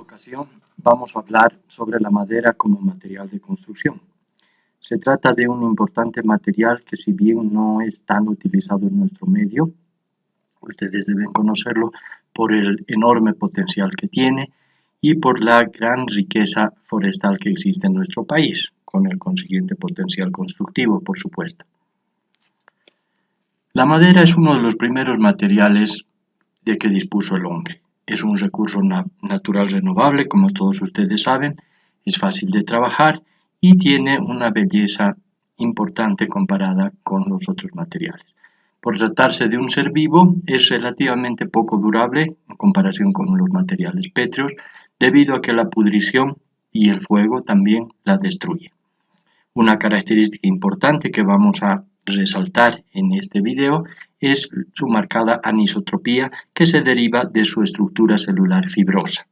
ocasión vamos a hablar sobre la madera como material de construcción. Se trata de un importante material que, si bien no es tan utilizado en nuestro medio, ustedes deben conocerlo por el enorme potencial que tiene y por la gran riqueza forestal que existe en nuestro país, con el consiguiente potencial constructivo, por supuesto. La madera es uno de los primeros materiales de que dispuso el hombre. Es un recurso natural renovable, como todos ustedes saben, es fácil de trabajar y tiene una belleza importante comparada con los otros materiales. Por tratarse de un ser vivo, es relativamente poco durable en comparación con los materiales pétreos, debido a que la pudrición y el fuego también la destruyen. Una característica importante que vamos a resaltar en este video es su marcada anisotropía, que se deriva de su estructura celular fibrosa.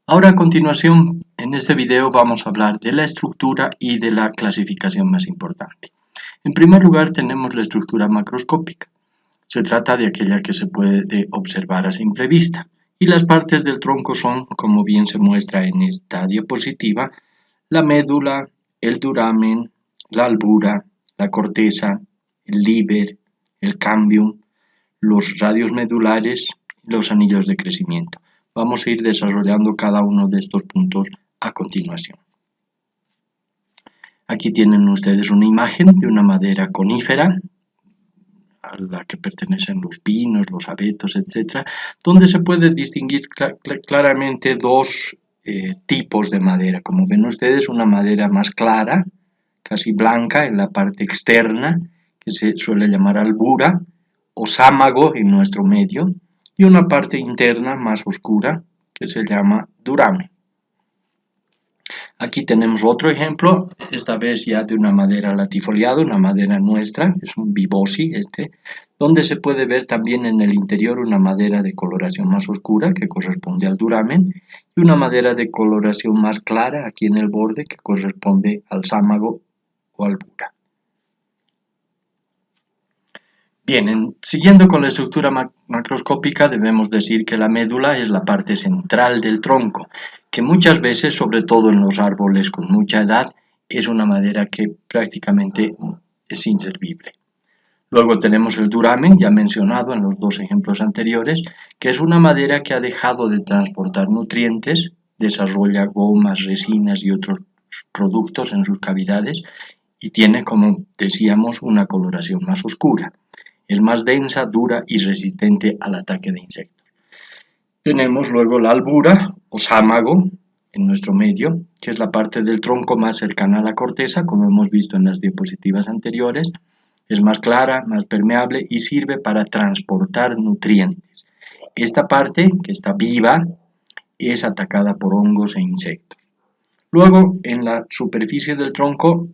Ahora, a continuación, en este video vamos a hablar de la estructura y de la clasificación más importante. En primer lugar, tenemos la estructura macroscópica. Se trata de aquella que se puede observar a simple vista, y las partes del tronco son, como bien se muestra en esta diapositiva, la médula, el duramen, la albura, la corteza, el líber, el cambium, los radios medulares y los anillos de crecimiento. Vamos a ir desarrollando cada uno de estos puntos a continuación. Aquí tienen ustedes una imagen de una madera conífera, a la que pertenecen los pinos, los abetos, etc., donde se puede distinguir claramente dos tipos de madera. Como ven ustedes, una madera más clara, casi blanca en la parte externa, que se suele llamar albura o sámago en nuestro medio, y una parte interna más oscura que se llama duramen. Aquí tenemos otro ejemplo, esta vez ya de una madera latifoliada, una madera nuestra, es un vibosi donde se puede ver también en el interior una madera de coloración más oscura que corresponde al duramen y una madera de coloración más clara aquí en el borde que corresponde al sámago o albura. Bien, siguiendo con la estructura macroscópica, debemos decir que la médula es la parte central del tronco, que muchas veces, sobre todo en los árboles con mucha edad, es una madera que prácticamente es inservible. Luego tenemos el duramen, ya mencionado en los dos ejemplos anteriores, que es una madera que ha dejado de transportar nutrientes, desarrolla gomas, resinas y otros productos en sus cavidades y tiene, como decíamos, una coloración más oscura. Es más densa, dura y resistente al ataque de insectos. Tenemos luego la albura o sámago en nuestro medio, que es la parte del tronco más cercana a la corteza, como hemos visto en las diapositivas anteriores. Es más clara, más permeable y sirve para transportar nutrientes. Esta parte, que está viva, es atacada por hongos e insectos. Luego, en la superficie del tronco,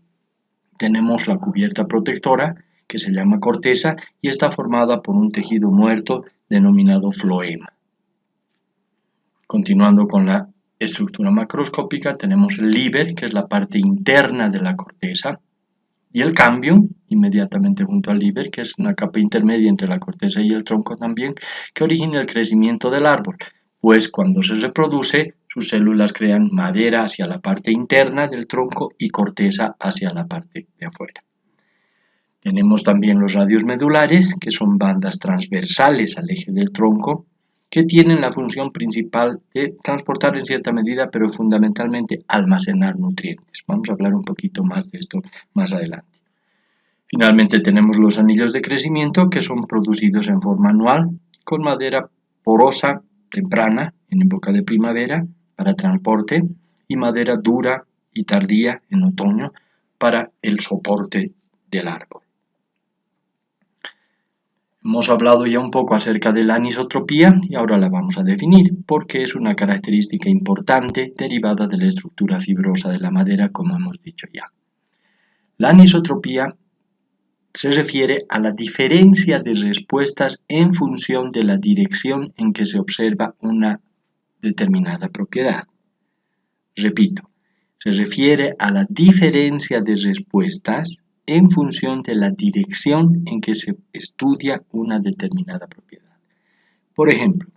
tenemos la cubierta protectora, que se llama corteza y está formada por un tejido muerto denominado floema. Continuando con la estructura macroscópica, tenemos el líber, que es la parte interna de la corteza, y el cambium, inmediatamente junto al líber, que es una capa intermedia entre la corteza y el tronco también, que origina el crecimiento del árbol, pues cuando se reproduce, sus células crean madera hacia la parte interna del tronco y corteza hacia la parte de afuera. Tenemos también los radios medulares, que son bandas transversales al eje del tronco, que tienen la función principal de transportar en cierta medida, pero fundamentalmente almacenar nutrientes. Vamos a hablar un poquito más de esto más adelante. Finalmente tenemos los anillos de crecimiento, que son producidos en forma anual, con madera porosa temprana, en época de primavera, para transporte, y madera dura y tardía en otoño, para el soporte del árbol. Hemos hablado ya un poco acerca de la anisotropía y ahora la vamos a definir porque es una característica importante derivada de la estructura fibrosa de la madera, como hemos dicho ya. La anisotropía se refiere a la diferencia de respuestas en función de la dirección en que se observa una determinada propiedad. Repito, se refiere a la diferencia de respuestas en función de la dirección en que se estudia una determinada propiedad. Por ejemplo,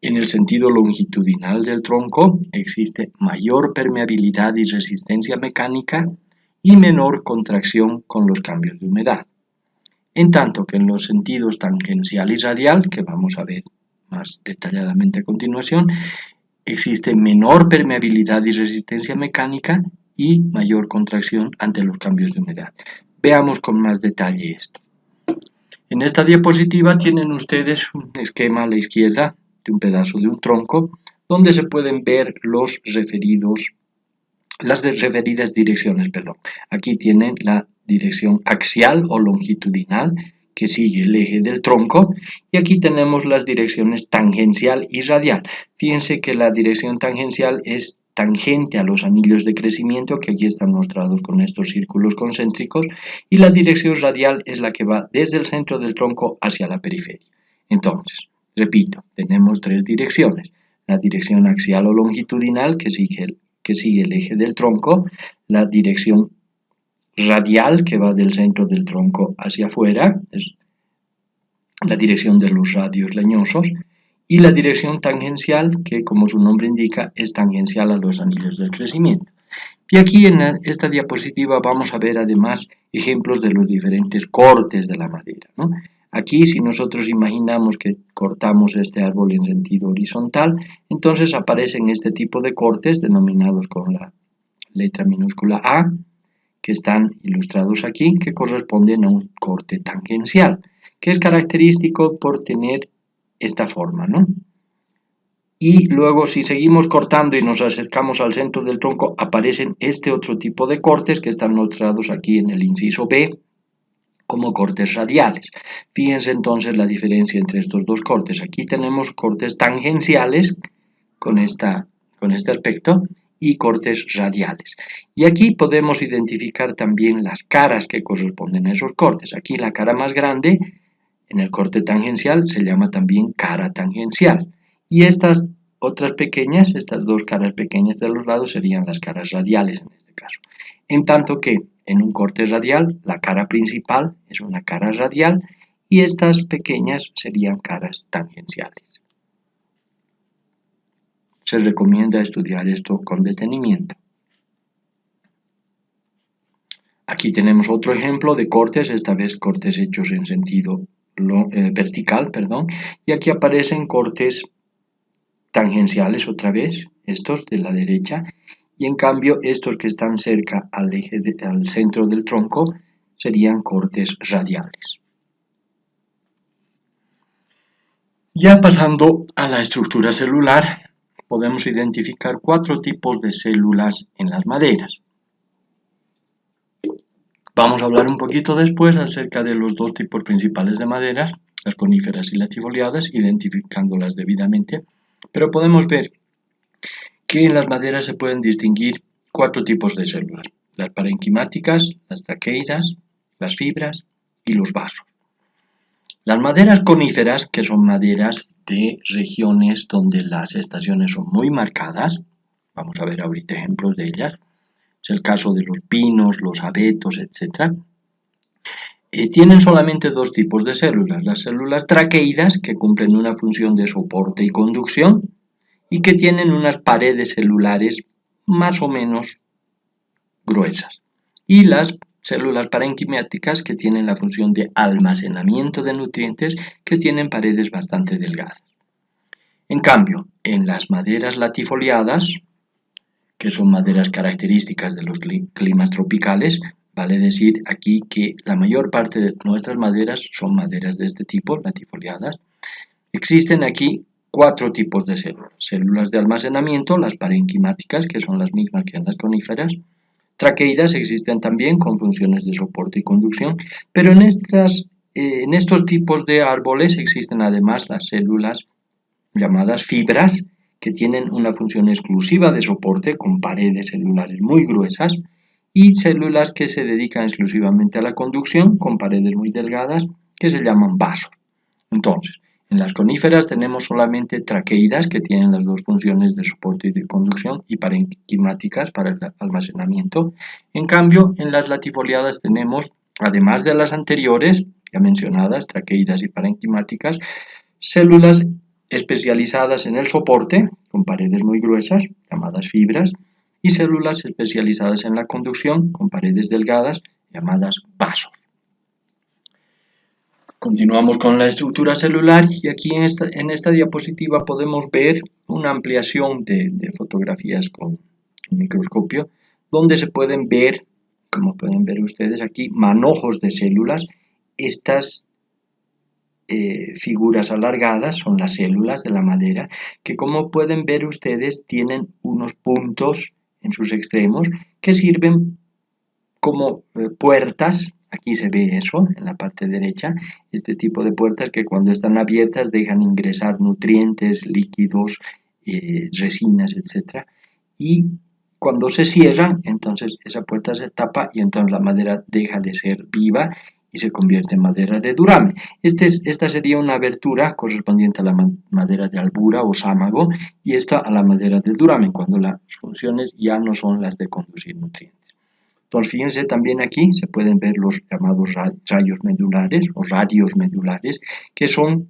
En el sentido longitudinal del tronco existe mayor permeabilidad y resistencia mecánica y menor contracción con los cambios de humedad. En tanto que en los sentidos tangencial y radial, que vamos a ver más detalladamente a continuación, existe menor permeabilidad y resistencia mecánica y mayor contracción ante los cambios de humedad. Veamos con más detalle esto. En esta diapositiva tienen ustedes un esquema a la izquierda de un pedazo de un tronco donde se pueden ver las referidas direcciones. Aquí tienen la dirección axial o longitudinal que sigue el eje del tronco y aquí tenemos las direcciones tangencial y radial. Fíjense que la dirección tangencial es tangente a los anillos de crecimiento que aquí están mostrados con estos círculos concéntricos y la dirección radial es la que va desde el centro del tronco hacia la periferia. Entonces, repito, tenemos tres direcciones. La dirección axial o longitudinal que sigue el eje del tronco, la dirección radial que va del centro del tronco hacia afuera, es la dirección de los radios leñosos, y la dirección tangencial que, como su nombre indica, es tangencial a los anillos del crecimiento. Y aquí en esta diapositiva vamos a ver además ejemplos de los diferentes cortes de la madera, ¿no? Aquí, si nosotros imaginamos que cortamos este árbol en sentido horizontal, entonces aparecen este tipo de cortes denominados con la letra minúscula A, que están ilustrados aquí, que corresponden a un corte tangencial, que es característico por tener esta forma, ¿no? Y luego, si seguimos cortando y nos acercamos al centro del tronco, aparecen este otro tipo de cortes que están mostrados aquí en el inciso B, como cortes radiales. Fíjense entonces la diferencia entre estos dos cortes. Aquí tenemos cortes tangenciales con este aspecto y cortes radiales. Y aquí podemos identificar también las caras que corresponden a esos cortes. Aquí la cara más grande en el corte tangencial se llama también cara tangencial. Y estas otras pequeñas, estas dos caras pequeñas de los lados serían las caras radiales en este caso. En tanto que en un corte radial, la cara principal es una cara radial y estas pequeñas serían caras tangenciales. Se recomienda estudiar esto con detenimiento. Aquí tenemos otro ejemplo de cortes, esta vez cortes hechos en sentido vertical, y aquí aparecen cortes tangenciales otra vez, estos de la derecha, y en cambio estos que están cerca al centro del tronco serían cortes radiales. Ya pasando a la estructura celular, podemos identificar 4 tipos de células en las maderas. Vamos a hablar un poquito después acerca de los 2 tipos principales de maderas, las coníferas y latifoliadas, identificándolas debidamente, pero podemos ver que en las maderas se pueden distinguir 4 tipos de células: las parenquimáticas, las traqueidas, las fibras y los vasos. Las maderas coníferas, que son maderas de regiones donde las estaciones son muy marcadas, vamos a ver ahorita ejemplos de ellas, es el caso de los pinos, los abetos, etc. Tienen solamente 2 tipos de células: las células traqueidas, que cumplen una función de soporte y conducción, y que tienen unas paredes celulares más o menos gruesas, y las células parenquimáticas, que tienen la función de almacenamiento de nutrientes, que tienen paredes bastante delgadas. En cambio, en las maderas latifoliadas, que son maderas características de los climas tropicales, vale decir aquí que la mayor parte de nuestras maderas son maderas de este tipo, latifoliadas. Existen aquí 4 tipos de células: células de almacenamiento, las parenquimáticas, que son las mismas que en las coníferas. Traqueidas existen también con funciones de soporte y conducción, pero en estos tipos de árboles existen además las células llamadas fibras, que tienen una función exclusiva de soporte con paredes celulares muy gruesas, y células que se dedican exclusivamente a la conducción con paredes muy delgadas, que se llaman vasos. Entonces, en las coníferas tenemos solamente traqueidas, que tienen las 2 funciones de soporte y de conducción, y parenquimáticas para el almacenamiento. En cambio, en las latifoliadas tenemos, además de las anteriores, ya mencionadas, traqueidas y parenquimáticas, células especializadas en el soporte, con paredes muy gruesas, llamadas fibras, y células especializadas en la conducción, con paredes delgadas, llamadas vasos. Continuamos con la estructura celular y aquí en esta diapositiva podemos ver una ampliación de fotografías con microscopio, donde se pueden ver, como pueden ver ustedes aquí, manojos de células. Estas figuras alargadas son las células de la madera, que como pueden ver ustedes tienen unos puntos en sus extremos que sirven como puertas. Aquí se ve eso en la parte derecha, este tipo de puertas que cuando están abiertas dejan ingresar nutrientes, líquidos, resinas, etc. Y cuando se cierran, entonces esa puerta se tapa y entonces la madera deja de ser viva y se convierte en madera de duramen. Esta sería una abertura correspondiente a la madera de albura o sámago y esta a la madera de duramen, cuando las funciones ya no son las de conducir nutrientes. Entonces, fíjense también aquí, se pueden ver los llamados rayos medulares o radios medulares, que son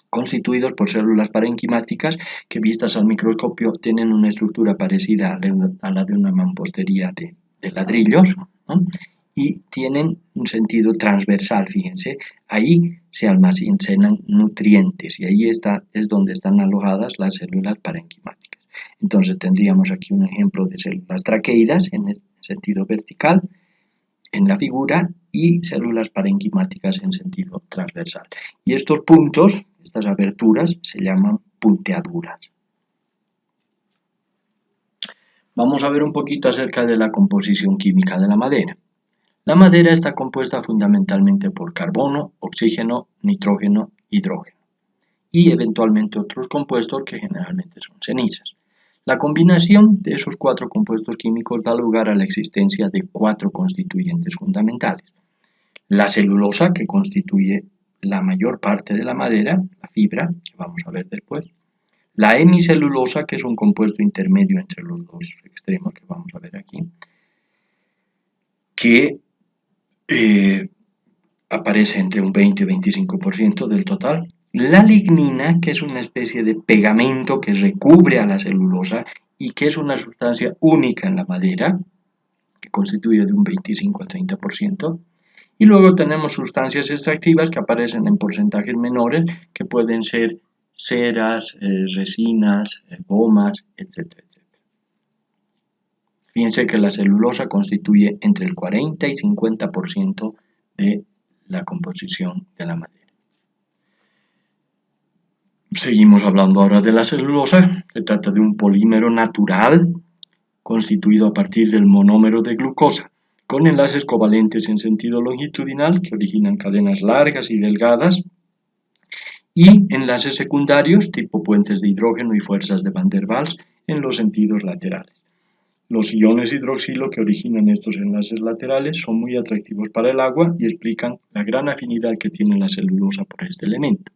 constituidos por células parenquimáticas que vistas al microscopio tienen una estructura parecida a la de una mampostería de ladrillos, ¿no? Y tienen un sentido transversal, fíjense, ahí se almacenan nutrientes y ahí es donde están alojadas las células parenquimáticas. Entonces tendríamos aquí un ejemplo de células traqueidas en el sentido vertical en la figura y células parenquimáticas en sentido transversal. Y estos puntos, estas aberturas, se llaman punteaduras. Vamos a ver un poquito acerca de la composición química de la madera. La madera está compuesta fundamentalmente por carbono, oxígeno, nitrógeno, hidrógeno y eventualmente otros compuestos que generalmente son cenizas. La combinación de esos cuatro compuestos químicos da lugar a la existencia de cuatro constituyentes fundamentales. La celulosa, que constituye la mayor parte de la madera, la fibra, que vamos a ver después. La hemicelulosa, que es un compuesto intermedio entre los dos extremos que vamos a ver aquí, que aparece entre un 20 y 25% del total. La lignina, que es una especie de pegamento que recubre a la celulosa y que es una sustancia única en la madera, que constituye de un 25 a 30%. Y luego tenemos sustancias extractivas que aparecen en porcentajes menores, que pueden ser ceras, resinas, gomas, etc. Fíjense que la celulosa constituye entre el 40 y 50% de la composición de la madera. Seguimos hablando ahora de la celulosa. Se trata de un polímero natural constituido a partir del monómero de glucosa, con enlaces covalentes en sentido longitudinal que originan cadenas largas y delgadas y enlaces secundarios tipo puentes de hidrógeno y fuerzas de Van der Waals en los sentidos laterales. Los iones hidroxilo que originan estos enlaces laterales son muy atractivos para el agua y explican la gran afinidad que tiene la celulosa por este elemento.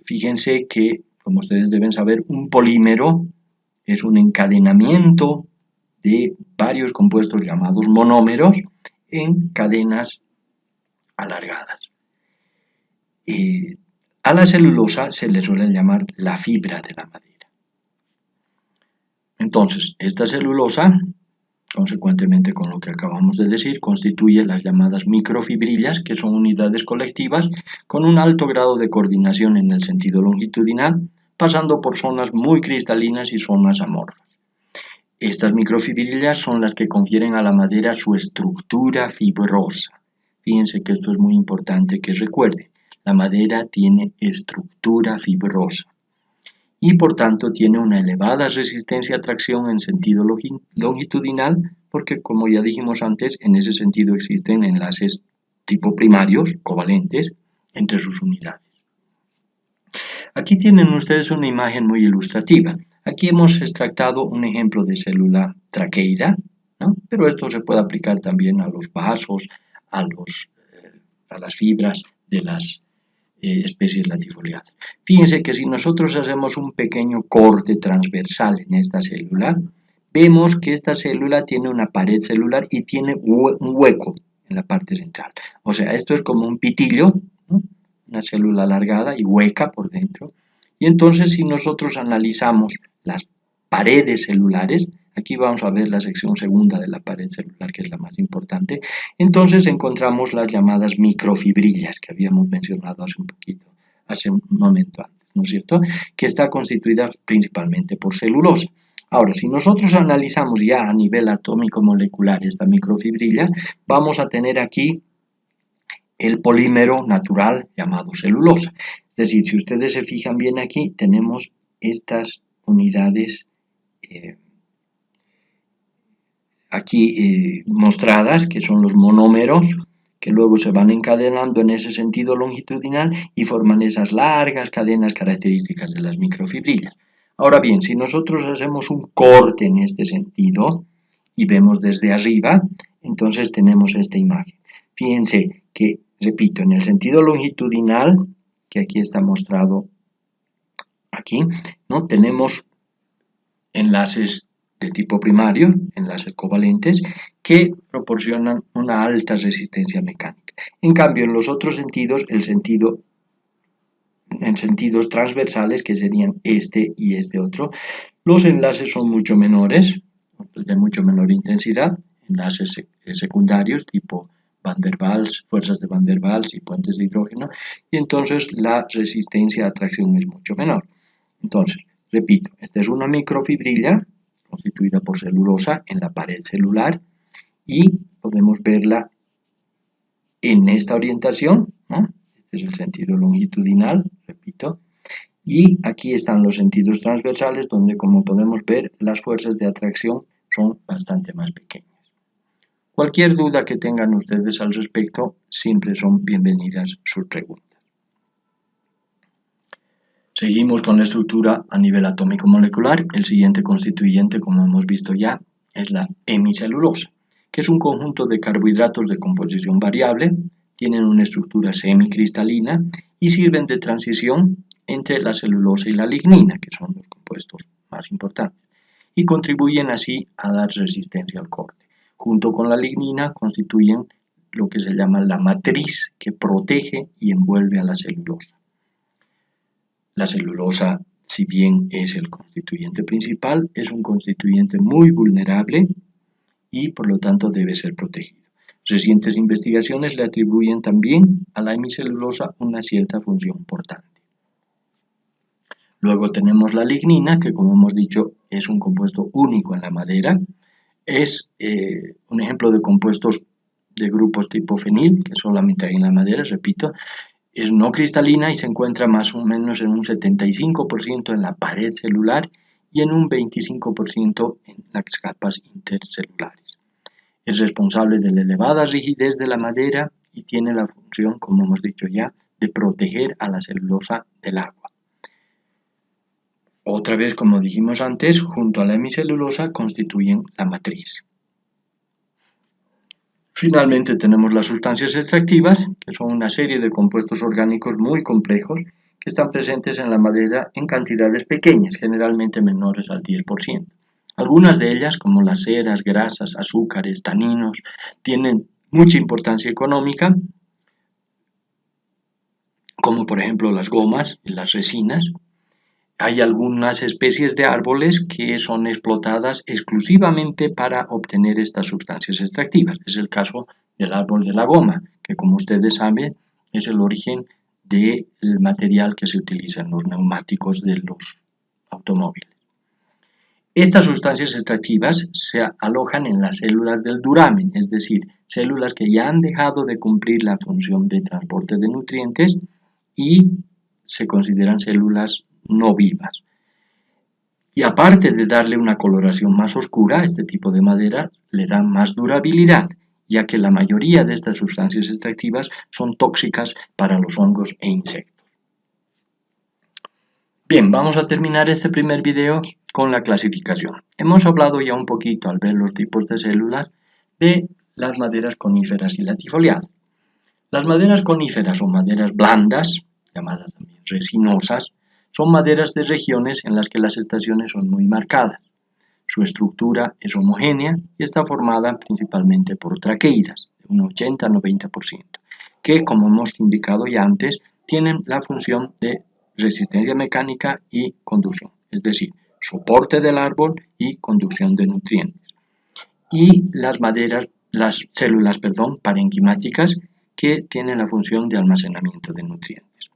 Fíjense que, como ustedes deben saber, un polímero es un encadenamiento de varios compuestos llamados monómeros en cadenas alargadas. A la celulosa se le suele llamar la fibra de la madera. Entonces, esta celulosa, consecuentemente con lo que acabamos de decir, constituye las llamadas microfibrillas, que son unidades colectivas con un alto grado de coordinación en el sentido longitudinal, pasando por zonas muy cristalinas y zonas amorfas. Estas microfibrillas son las que confieren a la madera su estructura fibrosa. Fíjense que esto es muy importante que recuerden. La madera tiene estructura fibrosa y por tanto tiene una elevada resistencia a tracción en sentido longitudinal porque, como ya dijimos antes, en ese sentido existen enlaces tipo primarios, covalentes, entre sus unidades. Aquí tienen ustedes una imagen muy ilustrativa. Aquí hemos extractado un ejemplo de célula traqueida, ¿no? Pero esto se puede aplicar también a los vasos, a las fibras de las especies latifoliadas. Fíjense que si nosotros hacemos un pequeño corte transversal en esta célula, vemos que esta célula tiene una pared celular y tiene un hueco en la parte central. O sea, esto es como un pitillo, ¿no? una célula alargada y hueca por dentro. Y entonces si nosotros analizamos las paredes celulares, aquí vamos a ver la sección segunda de la pared celular, que es la más importante, entonces encontramos las llamadas microfibrillas que habíamos mencionado hace un momento antes, ¿no es cierto? Que está constituida principalmente por celulosa. Ahora, si nosotros analizamos ya a nivel atómico molecular esta microfibrilla, vamos a tener aquí el polímero natural llamado celulosa. Es decir, si ustedes se fijan bien aquí, tenemos estas unidades aquí mostradas, que son los monómeros, que luego se van encadenando en ese sentido longitudinal y forman esas largas cadenas características de las microfibrillas. Ahora bien, si nosotros hacemos un corte en este sentido y vemos desde arriba, entonces tenemos esta imagen. Fíjense que, repito, en el sentido longitudinal, que aquí está mostrado aquí, ¿no? Tenemos enlaces de tipo primario, enlaces covalentes, que proporcionan una alta resistencia mecánica. En cambio, en los otros sentidos, en sentidos transversales, que serían este y este otro, los enlaces son mucho menores, de mucho menor intensidad, enlaces secundarios tipo Van der Waals, fuerzas de Van der Waals y puentes de hidrógeno, y entonces la resistencia a atracción es mucho menor. Entonces, repito, esta es una microfibrilla constituida por celulosa en la pared celular y podemos verla en esta orientación, ¿no? Este es el sentido longitudinal, repito, y aquí están los sentidos transversales donde, como podemos ver, las fuerzas de atracción son bastante más pequeñas. Cualquier duda que tengan ustedes al respecto, siempre son bienvenidas sus preguntas. Seguimos con la estructura a nivel atómico molecular. El siguiente constituyente, como hemos visto ya, es la hemicelulosa, que es un conjunto de carbohidratos de composición variable, tienen una estructura semicristalina y sirven de transición entre la celulosa y la lignina, que son los compuestos más importantes, y contribuyen así a dar resistencia al corte. Junto con la lignina constituyen lo que se llama la matriz, que protege y envuelve a la celulosa. La celulosa, si bien es el constituyente principal, es un constituyente muy vulnerable y por lo tanto debe ser protegido. Recientes investigaciones le atribuyen también a la hemicelulosa una cierta función portante. Luego tenemos la lignina, que como hemos dicho es un compuesto único en la madera. Es un ejemplo de compuestos de grupos tipo fenil, que solamente hay en la madera, repito. Es no cristalina y se encuentra más o menos en un 75% en la pared celular y en un 25% en las capas intercelulares. Es responsable de la elevada rigidez de la madera y tiene la función, como hemos dicho ya, de proteger a la celulosa del agua. Otra vez, como dijimos antes, junto a la hemicelulosa constituyen la matriz. Finalmente tenemos las sustancias extractivas, que son una serie de compuestos orgánicos muy complejos que están presentes en la madera en cantidades pequeñas, generalmente menores al 10%. Algunas de ellas, como las ceras, grasas, azúcares, taninos, tienen mucha importancia económica, como por ejemplo las gomas y las resinas. Hay algunas especies de árboles que son explotadas exclusivamente para obtener estas sustancias extractivas. Es el caso del árbol de la goma, que como ustedes saben es el origen del material que se utiliza en los neumáticos de los automóviles. Estas sustancias extractivas se alojan en las células del duramen, es decir, células que ya han dejado de cumplir la función de transporte de nutrientes y se consideran células no vivas. Y aparte de darle una coloración más oscura, este tipo de madera le da más durabilidad, ya que la mayoría de estas sustancias extractivas son tóxicas para los hongos e insectos. Bien, vamos a terminar este primer video con la clasificación. Hemos hablado ya un poquito, al ver los tipos de células, de las maderas coníferas y latifoliadas. Las maderas coníferas o maderas blandas, llamadas también resinosas, son maderas de regiones en las que las estaciones son muy marcadas. Su estructura es homogénea y está formada principalmente por traqueidas, de un 80-90%, que, como hemos indicado ya antes, tienen la función de resistencia mecánica y conducción, es decir, soporte del árbol y conducción de nutrientes. Y las células parenquimáticas que tienen la función de almacenamiento de nutrientes.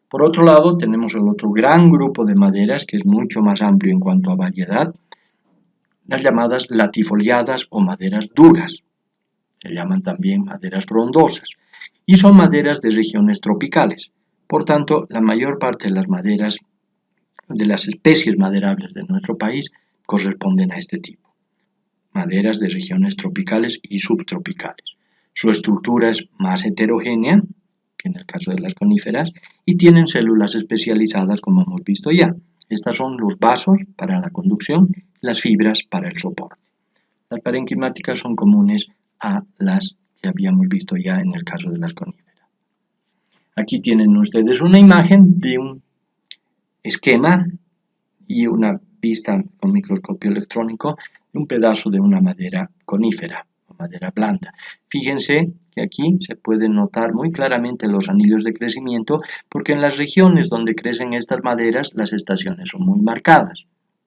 Por otro lado, tenemos el otro gran grupo de maderas que es mucho más amplio en cuanto a variedad, las llamadas latifoliadas o maderas duras. Se llaman también maderas frondosas y son maderas de regiones tropicales. Por tanto, la mayor parte de las maderas, de las especies maderables de nuestro país, corresponden a este tipo. Maderas de regiones tropicales y subtropicales. Su estructura es más heterogénea que en el caso de las coníferas y tienen células especializadas como hemos visto ya. Estas son los vasos para la conducción y las fibras para el soporte. Las parenquimáticas son comunes a las que habíamos visto ya en el caso de las coníferas. Aquí tienen ustedes una imagen de un esquema y una vista con microscopio electrónico de un pedazo de una madera conífera o madera blanda. Fíjense que aquí se pueden notar muy claramente los anillos de crecimiento porque en las regiones donde crecen estas maderas las estaciones son muy marcadas,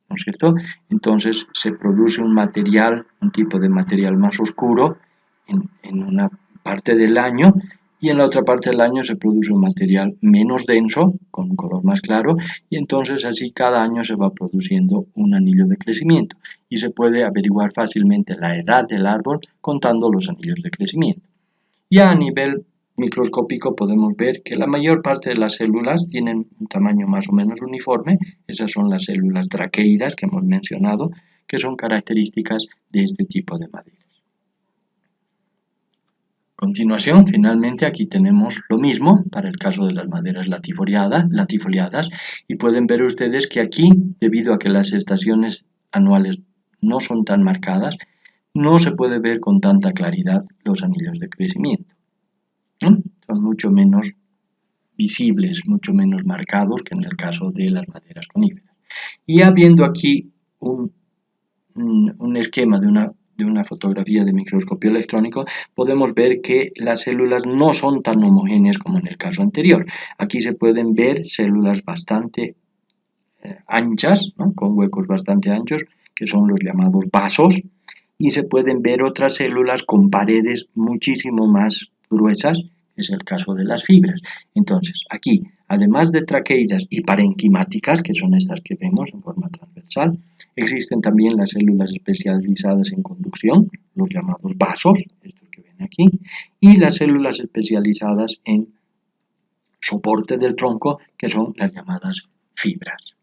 ¿no es cierto? Entonces se produce un material, un tipo de material más oscuro en una parte del año y en la otra parte del año se produce un material menos denso, con un color más claro, y entonces así cada año se va produciendo un anillo de crecimiento y se puede averiguar fácilmente la edad del árbol contando los anillos de crecimiento. Ya a nivel microscópico podemos ver que la mayor parte de las células tienen un tamaño más o menos uniforme, esas son las células traqueidas que hemos mencionado, que son características de este tipo de madera. A continuación, finalmente, aquí tenemos lo mismo para el caso de las maderas latifoliadas y pueden ver ustedes que aquí, debido a que las estaciones anuales no son tan marcadas, no se puede ver con tanta claridad los anillos de crecimiento. Son mucho menos visibles, mucho menos marcados que en el caso de las maderas coníferas. Y ya viendo aquí un esquema de una fotografía de microscopio electrónico, podemos ver que las células no son tan homogéneas como en el caso anterior. Aquí se pueden ver células bastante anchas, ¿no? Con huecos bastante anchos, que son los llamados vasos, y se pueden ver otras células con paredes muchísimo más gruesas, que es el caso de las fibras. Entonces, aquí, además de traqueidas y parenquimáticas, que son estas que vemos en forma transversal, existen también las células especializadas en conducción, los llamados vasos, estos que ven aquí, y las células especializadas en soporte del tronco, que son las llamadas fibras.